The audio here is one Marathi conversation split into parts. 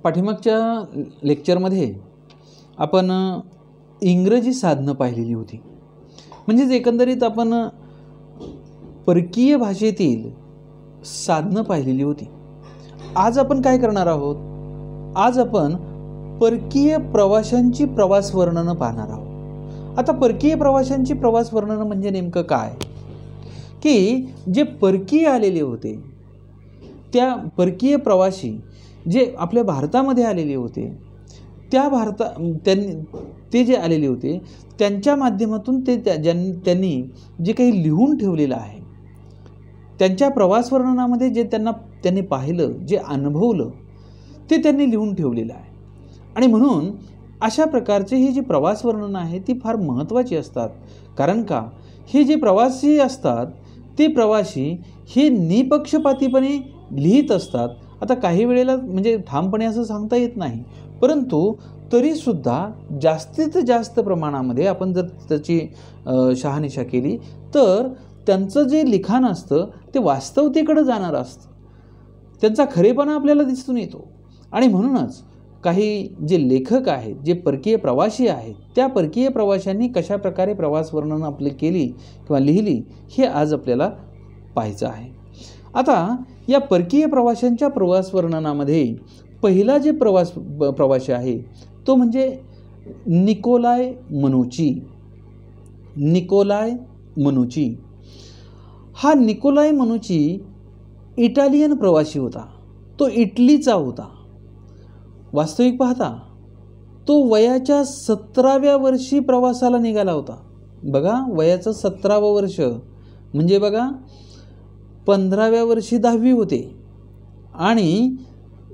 पाठीमागच्या लेक्चरमध्ये आपण इंग्रजी साधनं पाहिलेली होती. म्हणजेच एकंदरीत आपण परकीय भाषेतील साधनं पाहिलेली होती. आज आपण काय करणार आहोत? आज आपण परकीय प्रवाशांची प्रवास वर्णनं पाहणार आहोत. आता परकीय प्रवाशांची प्रवास वर्णनं म्हणजे नेमकं काय? की जे परकीय आलेले होते, त्या परकीय प्रवासी जे आपल्या भारतामध्ये आलेले होते, ते जे आलेले होते त्यांच्या माध्यमातून त्यांनी जे काही लिहून ठेवलेलं आहे, त्यांच्या प्रवास वर्णनामध्ये जे त्यांनी पाहिलं, जे अनुभवलं, ते त्यांनी लिहून ठेवलेलं आहे. आणि म्हणून अशा प्रकारचे हे जे प्रवास वर्णनं आहे ती फार महत्त्वाची असतात. कारण का, हे जे प्रवासी असतात ते प्रवासी हे निपक्षपातीपणे लिहित असतात. आता काही वेळेला म्हणजे ठामपणे असं सांगता येत नाही, परंतु तरीसुद्धा जास्तीत जास्त प्रमाणामध्ये आपण जर त्याची शहानिशा केली तर त्यांचं जे लिखाण असतं ते वास्तवतेकडे जाणारं असतं. त्यांचा खरेपणा आपल्याला दिसून येतो. आणि म्हणूनच काही जे लेखक आहेत, जे परकीय प्रवासी आहेत, त्या परकीय प्रवाशांनी कशा प्रकारे प्रवास वर्णनं आपली केली किंवा लिहिली हे आज आपल्याला पाहायचं आहे. आता या परकीय प्रवाशांच्या प्रवास वर्णनामध्ये पहिला जे प्रवासी आहे तो म्हणजे निकोलाय मनुची. हा निकोलाय मनुची इटालियन प्रवासी होता. तो इटलीचा होता. वास्तविक पाहता तो वयाच्या 17व्या वर्षी प्रवासाला निघाला होता. बघा, वयाचं 17वं वर्ष म्हणजे बघा 15व्या वर्षी 10वी होते आणि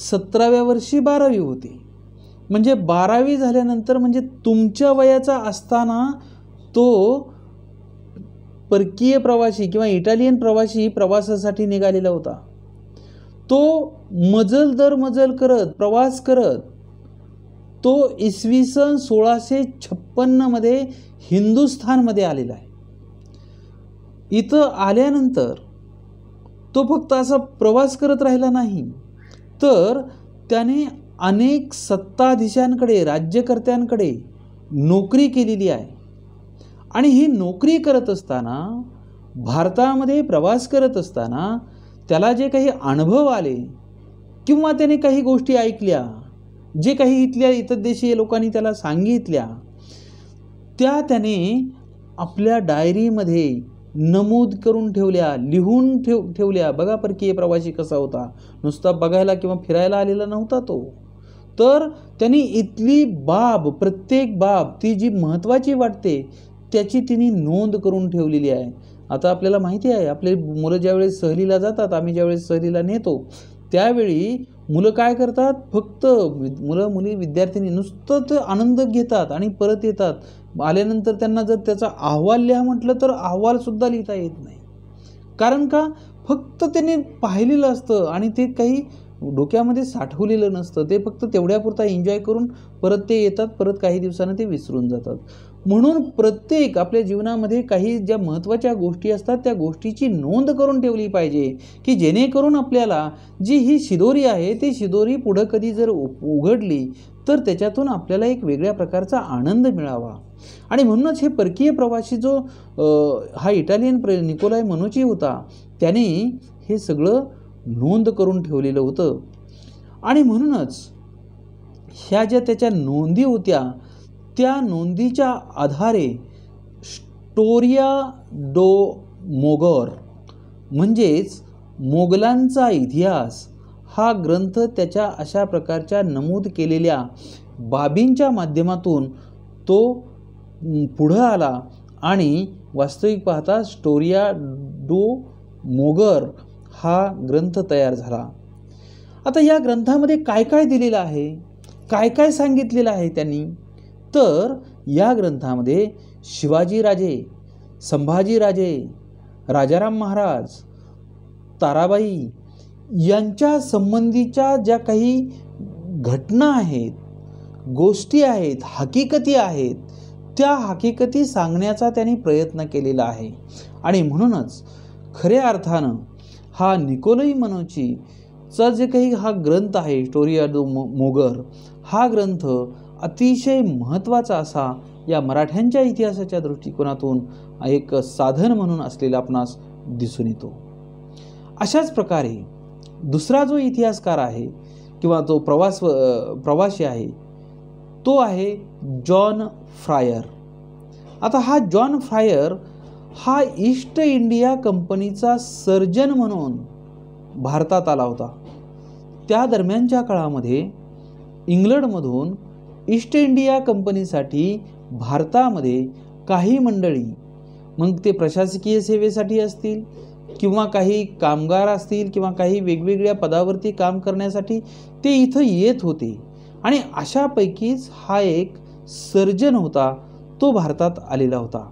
17व्या वर्षी 12वी होते. म्हणजे 12वी झाल्यानंतर म्हणजे तुमच्या वयाचा असताना तो परकीय प्रवासी किंवा इटालियन प्रवासी प्रवासासाठी निघालेला होता. तो मजल दर मजल करत प्रवास करत तो इसवी सन 1656 हिंदुस्थानमध्ये आलेला आहे. इथं आल्यानंतर तो फक्त असा प्रवास करत राहिला नाही, तर त्याने अनेक सत्ताधीशांकडे, राज्यकर्त्यांकडे नोकरी केलेली आहे. आणि ही नोकरी करत असताना, भारतामध्ये प्रवास करत असताना त्याला जे काही अनुभव आले किंवा त्याने काही गोष्टी ऐकल्या, जे काही इतर देशीय लोकांनी त्याला सांगितल्या, त्या त्याने आपल्या डायरीमध्ये नमूद करून ठेवल्या, लिहून ठेवल्या. बघा परकीय प्रवासी कसा होता, नुसता बघायला किंवा फिरायला आलेला नव्हता तो. तर त्यांनी इथली प्रत्येक बाब ती जी महत्त्वाची वाटते त्याची तिने नोंद करून ठेवलेली आहे. आता आपल्याला माहिती आहे, आपले मुलं ज्यावेळेस सहलीला जातात, आम्ही ज्यावेळेस सहलीला नेतो त्यावेळी मुलं काय करतात, फक्त मुली विद्यार्थ्यांनी नुसतं आनंद घेतात आणि परत येतात. आल्यानंतर त्यांना जर त्याचा अहवाल लिहा म्हटलं तर अहवालसुद्धा लिहिता येत नाही. कारण का, फक्त त्यांनी पाहिलेलं असतं आणि ते काही डोक्यामध्ये साठवलेलं नसतं. ते फक्त तेवढ्यापुरता एन्जॉय करून परत ते येतात, परत काही दिवसानं ते विसरून जातात. म्हणून प्रत्येक आपल्या जीवनामध्ये काही ज्या महत्त्वाच्या गोष्टी असतात त्या गोष्टीची नोंद करून ठेवली पाहिजे, की जेणेकरून आपल्याला जी ही शिदोरी आहे ती शिदोरी पुढं कधी जर उघडली तर त्याच्यातून आपल्याला एक वेगळ्या प्रकारचा आनंद मिळावा. आणि म्हणूनच हे परकीय प्रवासी जो हा इटालियन निकोलाय मनुची होता, त्याने हे सगळं नोंद करून ठेवलेलं होतं. आणि म्हणूनच ह्या ज्या त्याच्या नोंदी होत्या त्या नोंदीच्या आधारे स्टोरिया डो मोगर म्हणजेच मोगलांचा इतिहास हा ग्रंथ त्याच्या अशा प्रकारच्या नमूद केलेल्या बाबींच्या माध्यमातून तो पुढं आला आणि वास्तविक पाहता स्टोरिया डो मोगर हा ग्रंथ तयार झाला. आता या ग्रंथामध्ये काय काय दिलेलं आहे, काय काय सांगितलेलं आहे त्यांनी, तर या ग्रंथामध्ये शिवाजीराजे, संभाजीराजे, राजाराम महाराज, ताराबाई यांच्या संबंधीच्या ज्या काही घटना आहेत, गोष्टी आहेत, हकीकती आहेत, त्या हकीकती सांगण्याचा त्यांनी प्रयत्न केलेला आहे. आणि म्हणूनच खऱ्या अर्थानं हा निकोलाई मनुची चा जे काही हा ग्रंथ आहे स्टोरी ऑफ द मोगर, हा ग्रंथ अतिशय महत्त्वाचा असा या मराठ्यांच्या इतिहासाच्या दृष्टिकोनातून एक साधन म्हणून असलेला आपणास दिसून येतो. अशाच प्रकारे दुसरा जो इतिहासकार आहे किंवा तो प्रवासी आहे तो आहे जॉन फ्रायर. आता हा जॉन फ्रायर हा ईस्ट इंडिया कंपनीचा सर्जन म्हणून भारतात आला होता. त्या दरम्यानच्या काळामध्ये इंग्लंडमधून ईस्ट इंडिया कंपनीसाठी भारतामध्ये काही मंडळी, मग ते प्रशासकीय सेवेसाठी असतील किंवा काही कामगार असतील किंवा काही वेगवेगळ्या पदावरती काम करण्यासाठी ते इथं येत होते आणि अशापैकीच हा एक सर्जन होता, तो भारतात आलेला होता.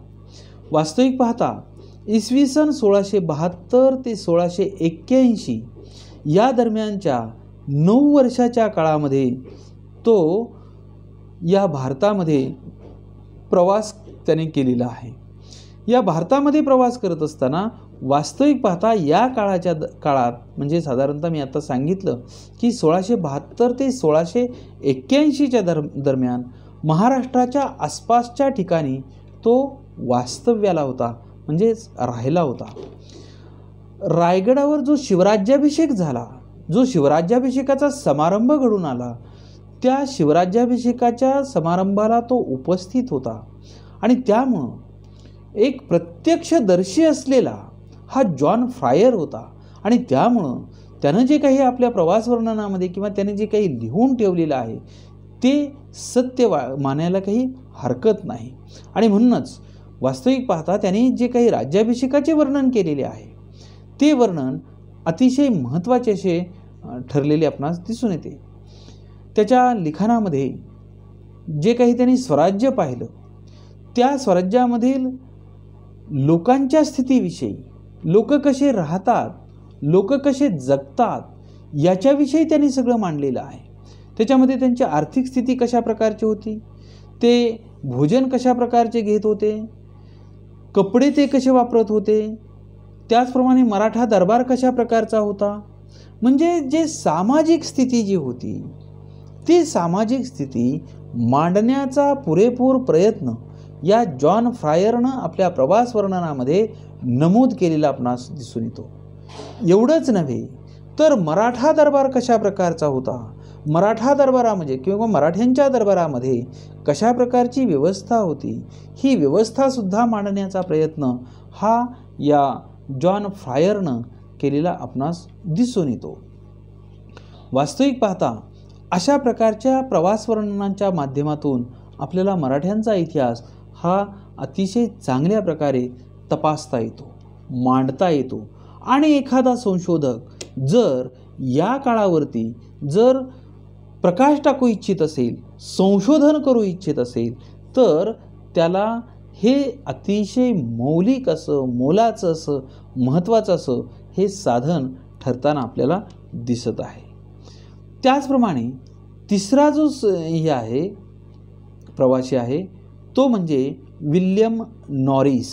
वास्तविक पाहता इसवी सन 1672 ते 1681 या दरम्यानच्या 9 वर्षाच्या काळामध्ये तो या भारतामध्ये प्रवास त्याने केलेला आहे. या भारतामध्ये प्रवास करत असताना वास्तविक पाहता या काळात म्हणजे साधारणतः मी आता सांगितलं की 1672 ते 1681च्या दरम्यान महाराष्ट्राच्या आसपासच्या ठिकाणी तो वास्तव्याला होता, म्हणजेच राहिला होता. रायगडावर जो शिवराज्याभिषेक झाला, जो शिवराज्याभिषेकाचा समारंभ घडून आला, त्या शिवराज्याभिषेकाच्या समारंभाला तो उपस्थित होता आणि त्यामुळं एक प्रत्यक्षदर्शी असलेला हा जॉन फ्रायर होता आणि त्यामुळं त्यानं जे काही आपल्या प्रवास वर्णनामध्ये किंवा त्याने जे काही लिहून ठेवलेलं आहे ते सत्य मानायला काही हरकत नाही. आणि म्हणूनच वास्तविक पाहता त्याने जे काही राज्याभिषेकाचे वर्णन केलेले आहे ते वर्णन अतिशय महत्त्वाचे असे ठरलेले आपणास दिसून येते. त्याच्या लिखाणामध्ये जे काही त्यांनी स्वराज्य पाहिलं त्या स्वराज्यामधील लोकांच्या स्थितीविषयी, लोक कसे राहतात, लोक कसे जगतात याच्याविषयी त्यांनी सगळं मांडलेलं आहे. त्याच्यामध्ये त्यांची आर्थिक स्थिती कशा प्रकारची होती, ते भोजन कशा प्रकारचे घेत होते, कपडे ते कसे वापरत होते, त्याचप्रमाणे मराठा दरबार कशा प्रकारचा होता, म्हणजे जे सामाजिक स्थिती जी होती ती सामाजिक स्थिती मांडण्याचा पुरेपूर प्रयत्न या जॉन फ्रायरनं आपल्या प्रवास वर्णनामध्ये नमूद केलेला आपणास दिसून येतो. एवढंच नव्हे तर मराठा दरबार कशा प्रकारचा होता, मराठा दरबारामध्ये किंवा मराठ्यांच्या दरबारामध्ये कशा प्रकारची व्यवस्था होती, ही व्यवस्थासुद्धा मांडण्याचा प्रयत्न हा या जॉन फ्रायरनं केलेला आपणास दिसून येतो. वास्तविक पाहता अशा प्रकारच्या प्रवास वर्णनांच्या माध्यमातून आपल्याला मराठ्यांचा इतिहास हा अतिशय चांगल्या प्रकारे तपासता येतो, मांडता येतो आणि एखादा संशोधक जर या काळावरती जर प्रकाश टाकू इच्छित असेल, संशोधन करू इच्छित असेल तर त्याला हे अतिशय मौलिक असं, मोलाचं असं, महत्त्वाचं असं हे साधन ठरताना आपल्याला दिसत आहे. त्याचप्रमाणे तिसरा जो हे आहे प्रवासी आहे तो म्हणजे विल्यम नॉरिस.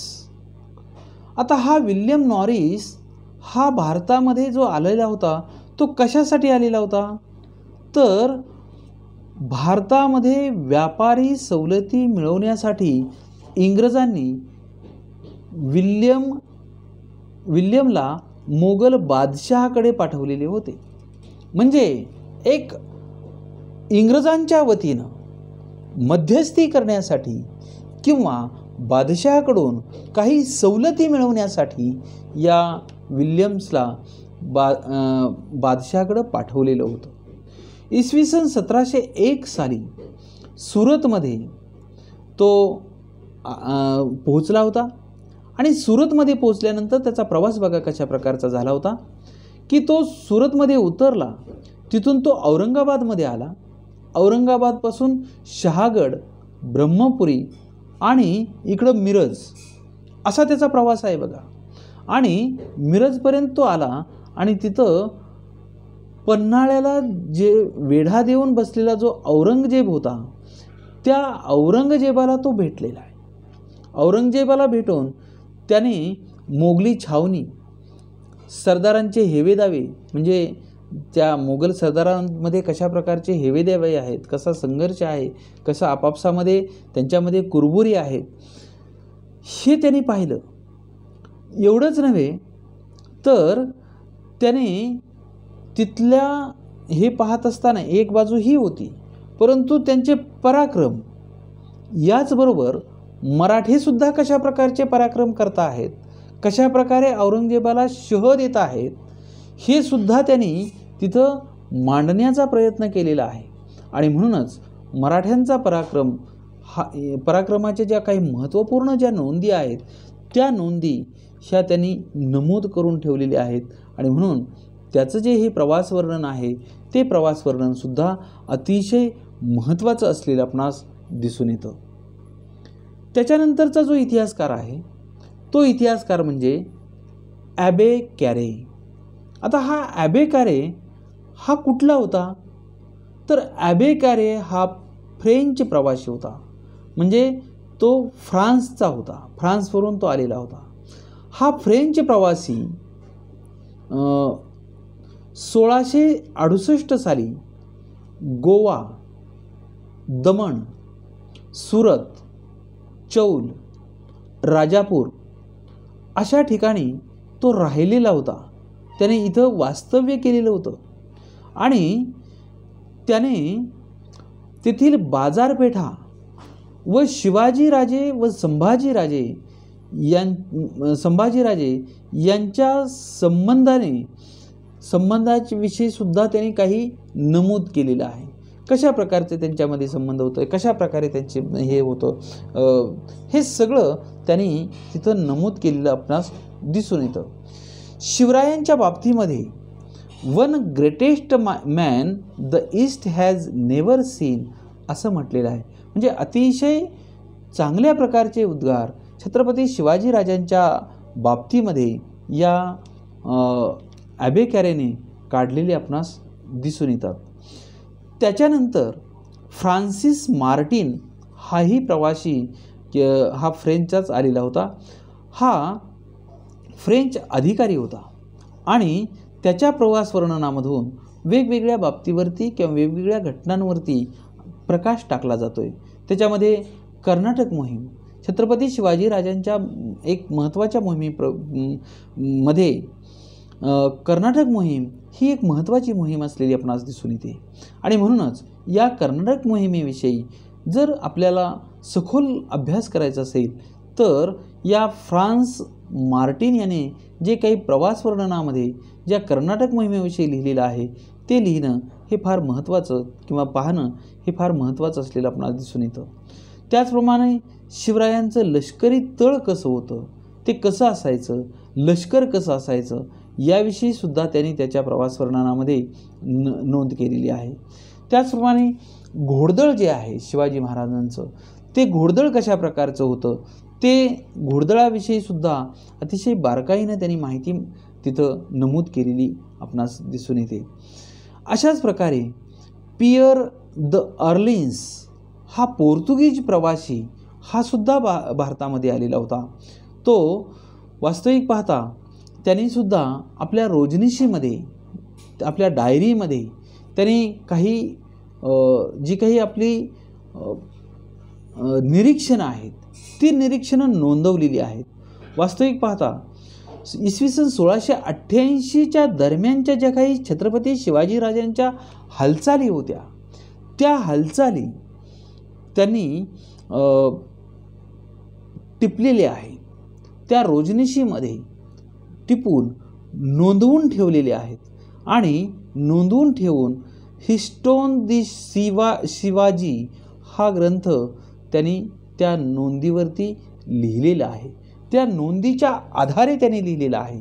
आता हा विल्यम नॉरिस हा भारतामध्ये जो आलेला होता तो कशासाठी आलेला होता, तर भारतामध्ये व्यापारी सवलती मिळवण्यासाठी इंग्रजांनी विल्यमला मोगल बादशहाकडे पाठवलेले होते. म्हणजे एक इंग्रजांच्या वतीनं मध्यस्थी करण्यासाठी किंवा बादशहाकडून काही सवलती मिळवण्यासाठी या विल्यम्सला बादशहाकडं पाठवलेलं होतं. इसवी सन 1701 साली सुरतमध्ये तो पोहोचला होता आणि सुरतमध्ये पोहोचल्यानंतर त्याचा प्रवास बघा कशा प्रकारचा झाला होता की तो सुरतमध्ये उतरला, तिथून तो औरंगाबादमध्ये आला, औरंगाबादपासून शहागड, ब्रह्मपुरी आणि इकडं मिरज असा त्याचा प्रवास आहे बघा. आणि मिरजपर्यंत तो आला आणि तिथं पन्हाळ्याला जे वेढा देऊन बसलेला जो औरंगजेब होता त्या औरंगजेबाला तो भेटलेला आहे. औरंगजेबाला भेटून त्याने मोगली छावणी, सरदारांचे हेवेदावे म्हणजे त्या मोगल सरदारांमध्ये कशा प्रकारचे हेवेदेवे आहेत, कसा संघर्ष आहे, कसा आपापसामध्ये त्यांच्यामध्ये कुरबुरी आहेत, हे त्यांनी पाहिलं. एवढंच नव्हे तर त्याने तिथल्या हे पाहत असताना एक बाजू ही होती, परंतु त्यांचे पराक्रम, याचबरोबर मराठेसुद्धा कशा प्रकारचे पराक्रम करता आहेत, कशा प्रकारे औरंगजेबाला शह देत आहेत, हे सुद्धा त्यांनी तिथं मांडण्याचा प्रयत्न केलेला आहे. आणि म्हणूनच मराठ्यांचा पराक्रमाच्या ज्या काही महत्त्वपूर्ण ज्या नोंदी आहेत, त्या नोंदी ह्या त्यांनी नमूद करून ठेवलेल्या आहेत. आणि म्हणून त्याचं जे हे प्रवास वर्णन आहे, ते प्रवास वर्णनसुद्धा अतिशय महत्त्वाचं असलेलं आपणास दिसून येतं. त्याच्यानंतरचा जो इतिहासकार आहे, तो इतिहासकार म्हणजे ॲबे कॅरे. आता हा ॲबे कॅरे हा कुठला होता, तर ॲबे कॅरे हा फ्रेंच प्रवासी होता. म्हणजे तो फ्रान्सचा होता, फ्रान्सवरून तो आलेला होता. हा फ्रेंच प्रवासी 1668 साली गोवा, दमण, सुरत, चौल, राजापूर अशा ठिकाणी तो राहिलेला होता. त्याने इथं वास्तव्य केलेलं होतं आणि त्याने तेथील बाजारपेठा व शिवाजीराजे व संभाजीराजे यांच्या संबंधाच्या विषयी सुद्धा त्यांनी काही नमूद केलेलं आहे. कशा प्रकारचे त्यांच्यामध्ये संबंध होतं, कशा प्रकारे त्यांचे हे होतं, हे सगळं त्यांनी तिथं नमूद केलेलं आपणास दिसून येतं. शिवरायांच्या बाबतीमध्ये one greatest man the east has never seen असं म्हटलेलं आहे. म्हणजे अतिशय चांगल्या प्रकारचे उद्गार छत्रपती शिवाजीराजांच्या बाबतीमध्ये या ॲबे कॅरेने काढलेले आपणास दिसून येतात. त्याच्यानंतर फ्रान्सिस मार्टिन हाही प्रवासी हा फ्रेंचचाच आलेला होता. हा फ्रेंच अधिकारी होता आणि त्याच्या प्रवास वर्णनामधून वेगवेगळ्या बाबतीवरती किंवा वेगवेगळ्या घटनांवरती प्रकाश टाकला जातो आहे. त्याच्यामध्ये कर्नाटक मोहीम, छत्रपती शिवाजीराजांच्या एक महत्त्वाच्या मध्ये कर्नाटक मोहीम ही एक महत्त्वाची मोहीम असलेली आपणास दिसून येते. आणि म्हणूनच या कर्नाटक मोहिमेविषयी जर आपल्याला सखोल अभ्यास करायचा असेल तर या फ्रान्स मार्टिन याने जे काही प्रवास वर्णनामध्ये ज्या कर्नाटक मोहिमेविषयी लिहिलेलं आहे ते लिहिणं हे फार महत्त्वाचं किंवा पाहणं हे फार महत्त्वाचं असलेलं आपणास दिसून येतं. त्याचप्रमाणे शिवरायांचं लष्करी तळ कसं होतं, ते कसं असायचं, लष्कर कसं असायचं, याविषयी सुद्धा त्यांनी त्याच्या प्रवास वर्णनामध्ये नोंद केलेली आहे. त्याचप्रमाणे घोडदळ जे आहे शिवाजी महाराजांचं, ते घोडदळ कशा प्रकारचं होतं, ते घोडदळाविषयी सुद्धा अतिशय बारकाईनं त्यांनी माहिती तिथं नमूद केलेली आपणास दिसून येते. अशाच प्रकारे पियर द अर्लिन्स हा पोर्तुगीज प्रवासी हा सुद्धा भारतामध्ये आलेला होता. तो वास्तविक पाहता त्यांनीसुद्धा आपल्या रोजनिशीमध्ये, आपल्या डायरीमध्ये त्यांनी काही जी काही आपली निरीक्षणं आहेत ती निरीक्षणं नोंदवलेली आहेत. वास्तविक पाहता इसवी सन 1688च्या दरम्यानच्या ज्या काही छत्रपती शिवाजीराजांच्या हालचाली होत्या, त्या हालचाली त्यांनी टिपलेल्या आहेत. त्या रोजनिशीमध्ये टिपून नोंदवून ठेवलेले आहेत आणि नोंदवून ठेवून हिस्टोन दी शिवाजी हा ग्रंथ त्यांनी त्या नोंदीवरती लिहिलेला आहे. त्या नोंदीच्या आधारे त्यांनी लिहिलेलं आहे.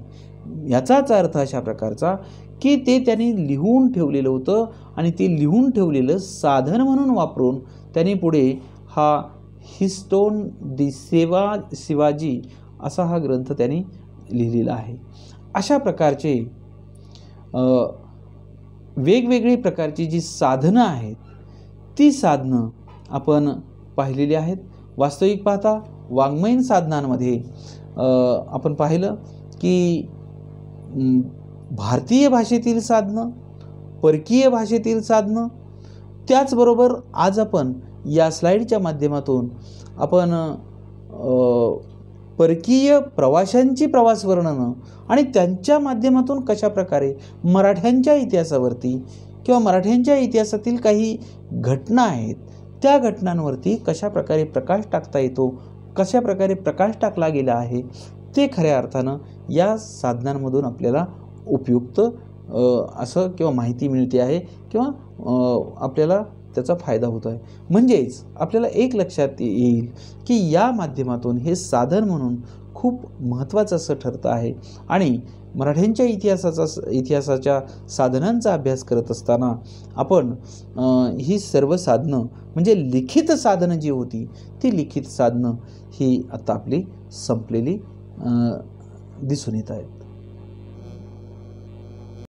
याचाच अर्थ अशा प्रकारचा की ते त्यांनी लिहून ठेवलेलं होतं आणि ते लिहून ठेवलेलं साधन म्हणून वापरून त्यांनी पुढे हा हिस्टोन दी शिवाजी असा हा ग्रंथ त्यांनी लिहिलेला आहे. अशा प्रकारचे वेगवेगळी प्रकारची जी साधनं आहेत ती साधनं आपण पाहिलेली आहेत. वास्तविक पाहता वाङ्मयीन साधनांमध्ये आपण पाहिलं की भारतीय भाषेतील साधनं परकीय भाषेतील साधनं. त्याचबरोबर आज आपण या स्लाईडच्या माध्यमातून आपण परकीय प्रवाशांची प्रवास वर्णनं आणि त्यांच्या माध्यमातून कशाप्रकारे मराठ्यांच्या इतिहासावरती किंवा मराठ्यांच्या इतिहासातील काही घटना आहेत त्या घटनांवरती कशाप्रकारे प्रकाश टाकता येतो, कशाप्रकारे प्रकाश टाकला गेला आहे, ते खऱ्या अर्थानं या साधनांमधून आपल्याला उपयुक्त असं किंवा माहिती मिळते आहे किंवा आपल्याला त्याचा फायदा होतो आहे. म्हणजेच आपल्याला एक लक्षात येईल की या माध्यमातून हे साधन म्हणून खूप महत्त्वाचं असं ठरतं आहे. आणि मराठ्यांच्या इतिहासाच्या साधनांचा अभ्यास करत असताना आपण ही सर्व साधनं म्हणजे लिखित साधनं जी होती ती लिखित साधनं ही आता आपली संपलेली दिसून येत आहेत.